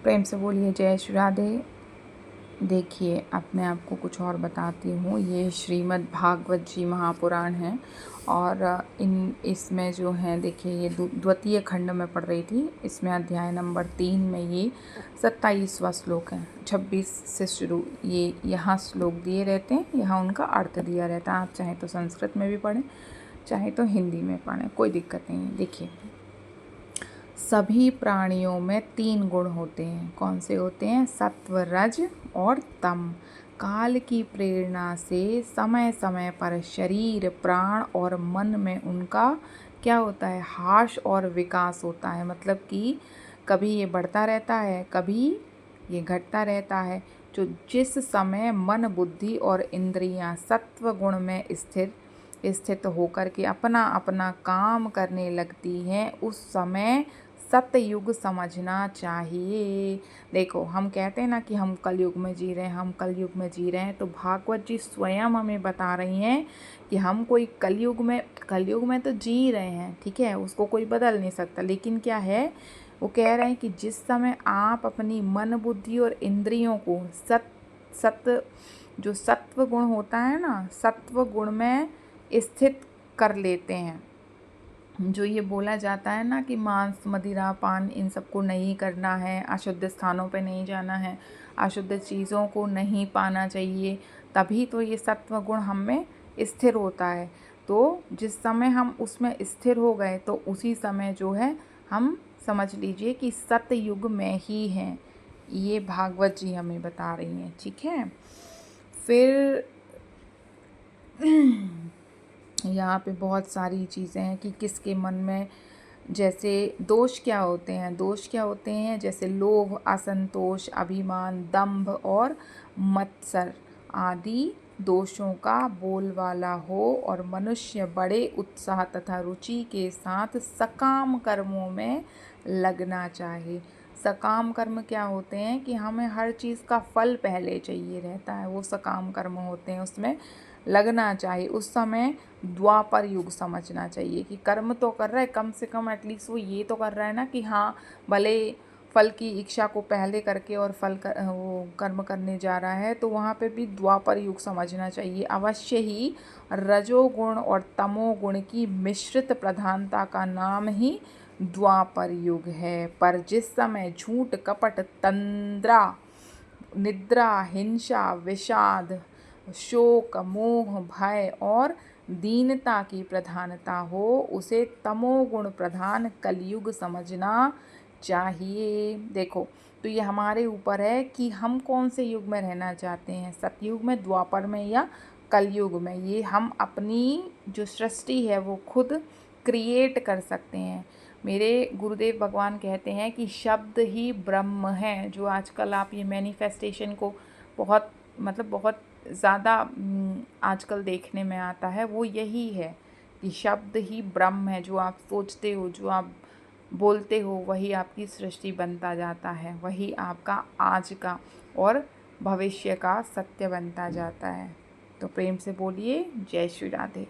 प्रेम से बोलिए जय श्री राधे। देखिए, अब मैं आपको कुछ और बताती हूँ। ये श्रीमद् भागवत जी महापुराण है और इसमें जो है, देखिए, ये द्वितीय खंड में पढ़ रही थी। इसमें अध्याय नंबर 3 में ये 27वां श्लोक है। 26 से शुरू ये यहाँ श्लोक दिए रहते हैं, यहाँ उनका अर्थ दिया रहता है। आप चाहे तो संस्कृत में भी पढ़ें, चाहे तो हिंदी में पढ़ें, कोई दिक्कत नहीं है। देखिए, सभी प्राणियों में 3 गुण होते हैं। कौन से होते हैं? सत्व, रज और तम। काल की प्रेरणा से समय समय पर शरीर, प्राण और मन में उनका क्या होता है? हास और विकास होता है। मतलब कि कभी ये बढ़ता रहता है, कभी ये घटता रहता है। जो जिस समय मन, बुद्धि और इंद्रियां सत्व गुण में स्थित होकर के अपना अपना काम करने लगती हैं, उस समय सतयुग समझना चाहिए। देखो, हम कहते हैं ना कि हम कलयुग में जी रहे हैं, हम कलयुग में जी रहे हैं। तो भागवत जी स्वयं हमें बता रही हैं कि हम कोई कलयुग में तो जी रहे हैं, ठीक है, उसको कोई बदल नहीं सकता। लेकिन क्या है, वो कह रहे हैं कि जिस समय आप अपनी मन, बुद्धि और इंद्रियों को जो सत्व गुण होता है ना, सत्व गुण में स्थित कर लेते हैं। जो ये बोला जाता है ना कि मांस, मदिरा, पान इन सबको नहीं करना है, अशुद्ध स्थानों पे नहीं जाना है, अशुद्ध चीज़ों को नहीं पाना चाहिए, तभी तो ये सत्व गुण हम में स्थिर होता है। तो जिस समय हम उसमें स्थिर हो गए, तो उसी समय जो है हम समझ लीजिए कि सतयुग में ही हैं। ये भागवत जी हमें बता रही हैं, ठीक है। फिर यहाँ पे बहुत सारी चीज़ें हैं कि किसके मन में, जैसे दोष क्या होते हैं, जैसे लोभ, असंतोष, अभिमान, दंभ और मत्सर आदि दोषों का बोलबाला हो, और मनुष्य बड़े उत्साह तथा रुचि के साथ सकाम कर्मों में लगना चाहे। सकाम कर्म क्या होते हैं कि हमें हर चीज़ का फल पहले चाहिए रहता है, वो सकाम कर्म होते हैं, उसमें लगना चाहिए। उस समय द्वापर युग समझना चाहिए कि कर्म तो कर रहा है, कम से कम एटलीस्ट वो ये तो कर रहा है ना कि हाँ, भले फल की इच्छा को पहले करके और वो कर्म करने जा रहा है, तो वहाँ पे भी द्वापर युग समझना चाहिए। अवश्य ही रजोगुण और तमोगुण की मिश्रित प्रधानता का नाम ही द्वापर युग है। पर जिस समय झूठ, कपट, तंद्रा, निद्रा, हिंसा, विषाद, शोक, मोह, भय और दीनता की प्रधानता हो, उसे तमोगुण प्रधान कलयुग समझना चाहिए। देखो, तो ये हमारे ऊपर है कि हम कौन से युग में रहना चाहते हैं, सतयुग में, द्वापर में या कलयुग में। ये हम अपनी जो सृष्टि है वो खुद क्रिएट कर सकते हैं। मेरे गुरुदेव भगवान कहते हैं कि शब्द ही ब्रह्म है। जो आजकल आप ये मैनिफेस्टेशन को बहुत बहुत ज़्यादा आजकल देखने में आता है, वो यही है कि शब्द ही ब्रह्म है। जो आप सोचते हो, जो आप बोलते हो, वही आपकी सृष्टि बनता जाता है, वही आपका आज का और भविष्य का सत्य बनता जाता है। तो प्रेम से बोलिए जय श्री राधे।